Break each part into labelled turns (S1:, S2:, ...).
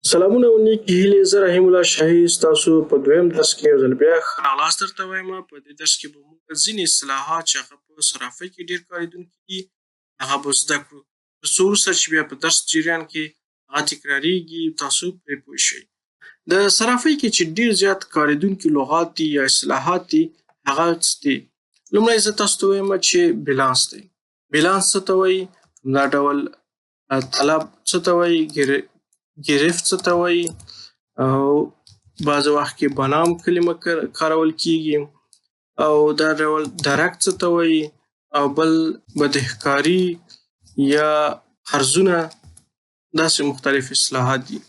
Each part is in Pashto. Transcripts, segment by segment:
S1: سلامونه او نیکې هیلې. زه رحیم الله شاهي ستاسو په دویم درس کې یو ځل بیا ښه راغلاست درته وایم. په دې درس کې به موږ ځینې اصطلاحات چې هغه په صرافۍ کې ډېر کارېدونکي دي هغه به زده کړو، تر څو وروسته چې بیا په درس جریان کې هغه تکرارېږي تاسو پرې پوه شئ. د صرافۍ کې چې ډېر زیات کارېدونکي لغات دي یا اصطلاحات دي هغه څه دي؟ لومړی زه تاسو ته وایم چې بیلانس دی. بیلانس څه ته وایي؟ همدا ډول طلب څه ته وایي؟ ګرفت څه ته وایي؟ او بعض وخت کې بنام کلمه کارول کیږي. او دا ډول درک څه ته وایي؟ او بل بدهکاري یا قرضونه، داسې مختلف اصطلاحات دي.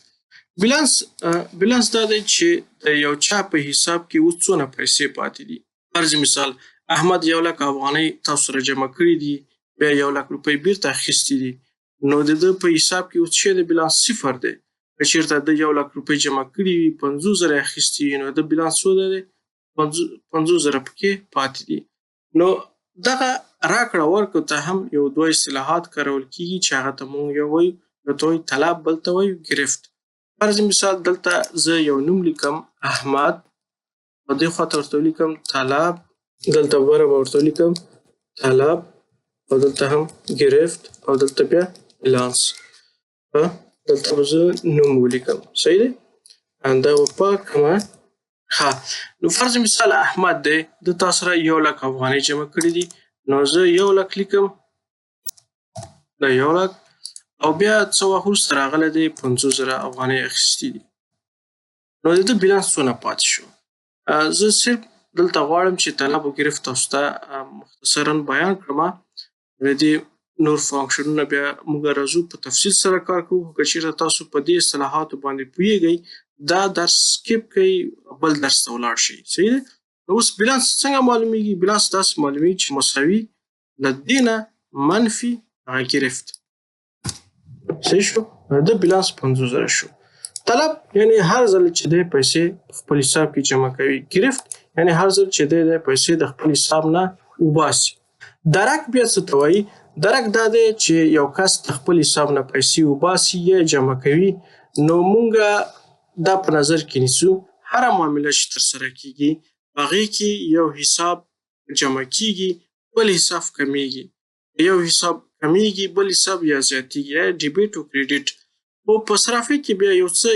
S1: بیلانس دا دی چې د یو چا په حساب کې اوس څونه پیسې پاتې دي. فرض مثال احمد 1,00,000 افغانۍ تاسو سره جمع کړي دي، بیا 1,00,000 روپۍ بیرته اخیستي دي، نو د ده په حساب کې اوس د بیلانس صفر دی. که چېرته د 1,00,000 روپۍ جمع کړي وي 50,000 اخیستي وي، نو د بیلانس څونه دی؟ 50,000 پکې پاتې دي. نو دغه راکړه ورکړه ته هم یو دوه اصطلاحات کارول کیږي چې هغه ته موږ یو وایو، یو ته وایو طلب، بل ته وایو ګرفت. فرض مثال دلته زه یو نوم لیکم احمد، او دې خواته ورته ولیکم طلب، دلته بره به ورته ولیکم طلب، او دلته هم ګرفت، او دلته بیا بیلانس. دلته به زه نوم ولیکم. صحیح دی؟ دا به پاک کړمه. ښه، نو فرض مثال احمد دی، د تا سره 1,00,000 افغانۍ جمع کړي دي، نو زه 1,00,000 لیکم، دا 1,00,000، او بیا څه وخت وروسته راغلی دی 50,000 افغانۍ اخیستي دي. نو د ده بیلانس څونه پاتې شو؟ زه صرف دلته غواړم چې طلب او ګرفت تاسو ته مختصراً بیان کړمه. د دې نور فانکشنونه بیا موږ راځو په تفصیل سره کار کوو. که چېرته تاسو په دې اصطلاحاتو باندې پوهیږئ، دا درس سکیپ کړئ، بل درس ته ولاړ شئ. صحیح دی؟ نو اوس بیلانس څنګه معلومیږي؟ بیلانس داسې معلومیږي چې مساوي له دې نه منفي هغه ګرفت. صحیح شو؟ د بیلانس 50,000 شو. طلب یعنی هر ځل چې دی پیسې خپل حساب کې جمع کوي. ګرفت یعنی هر ځل چې دی پیسې د خپل حساب نه وباسي. درک بیا څه ته وایي؟ درک دا دی چې یو کس د خپل حساب نه پیسې وباسي یا جمع کوي. نو مونږ دا په نظر کې نیسو هره معامله چې ترسره کیږي په هغې کې یو حساب جمع کیږي، بل حساب کمیږي. یو حساب کمیږي، بل حساب یا زیاتیږي، یا ډیبیټ او کریډیټ. خو په صرافۍ کې بیا یو څه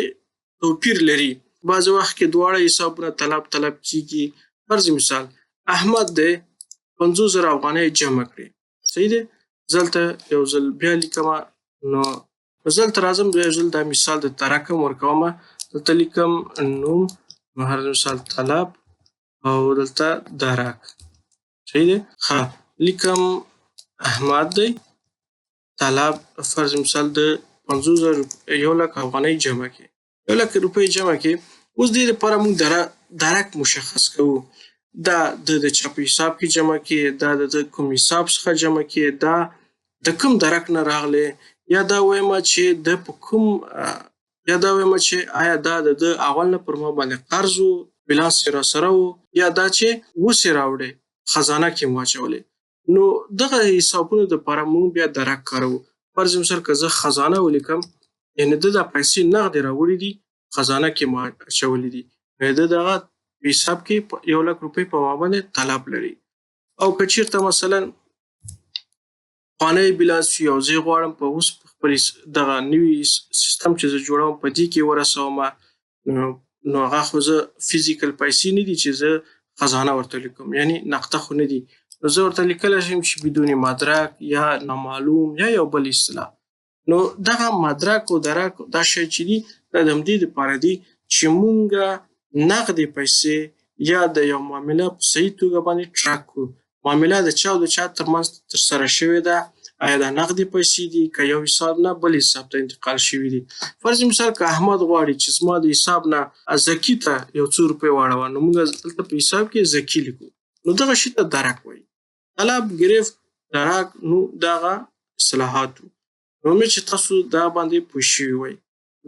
S1: توپیر لري. بعض وخت کې دواړه حسابونه طلب کیږي. فرض مثال احمد دی 50,000 افغانۍ جمع کړي. صحیح دی؟ زه دلته یو ځل بیا لیکمه. نو زه دلته راځم، یو ځل دا مثال د رقم ورکومه. دلته لیکم نوم، هر مثال طلب، او دلته درک. صحیح دی؟ ښه، لیکم احمد دی طلب، فرض مثال د 1,00,000 افغانۍ جمع کړي، 1,00,000 روپۍ جمع کړي. اوس دې لپاره موږ درک مشخص کوو. دا د چا په حساب کې جمع کړي، دا د کوم حساب څخه جمع کړي، دا د کوم درک نه راغلی، یا دا ویمه چې د په کوم، یا دا ویمه چې آیا دا د اول نه پر ما باندې قرض و، بیلانس یې راسره و، یا دا چې اوس یې راوړی خزانه کې مو اچولی. نو دغه حسابونو دپاره موږ بیا درک کاروو. فرض مثال که زه خزانه ولیکم، یعنې ده دا پیسې نغدې راوړي دي، خزانه کې مو اچولي دي، نو ده دغه په حساب کې 1,00,000 روپۍ په ما باندې طلب لري. او که چېرته مثلا پخوانی بیلانس وي او زه یې غواړم په اوس خپل دغه نوي سیستم چې زه جوړوم په دې کې ورسومه، نو هغه خو زه فزیکل پیسې نه دي چې زه خزانه ورته لیکم، یعنې نقده خو نه دي. نو زه ورته لیکلی شم چې بدون مدرک یا نامعلوم یا یو بل اصطلاح. نو دغه مدرک او درک دا شی چې دي دا د همدې دپاره دي چې مونږ نغدې پیسې یا د یو معامله په صحیح توګه باندې ټرک کړو. معامله د چا او د چا ترمنځ ترسره شوې ده، آیا دا نغدې پیسې دي که یو حساب نه بل حساب ته انتقال شوي دي. فرض مثال که احمد غواړي چې زما د حساب نه زکي ته یو څو روپۍ واړوه، نو موږ دلته په حساب کې زکي لیکو. نو دغه شي ته درک وایي. طلب، ګرفت، درک، نو دغه اصطلاحات وو. نو امید چې تاسو دا باندې پوه شوي وئ.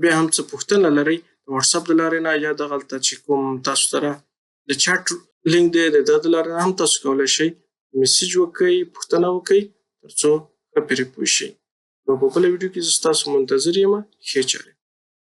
S1: بیا هم څه پوښتنه لرئ د وټساپ د لارې نه، یا دغلته چې کوم تاسو سره د چټ لینک دی د ده د لارې نه هم تاسو کولی شئ میسیج وکئ، پوښتنه وکئ، تر څو ښه پرې پوه شئ. نو په بله ویډیو کې زه ستاسو منتظر یم. ښې چارې.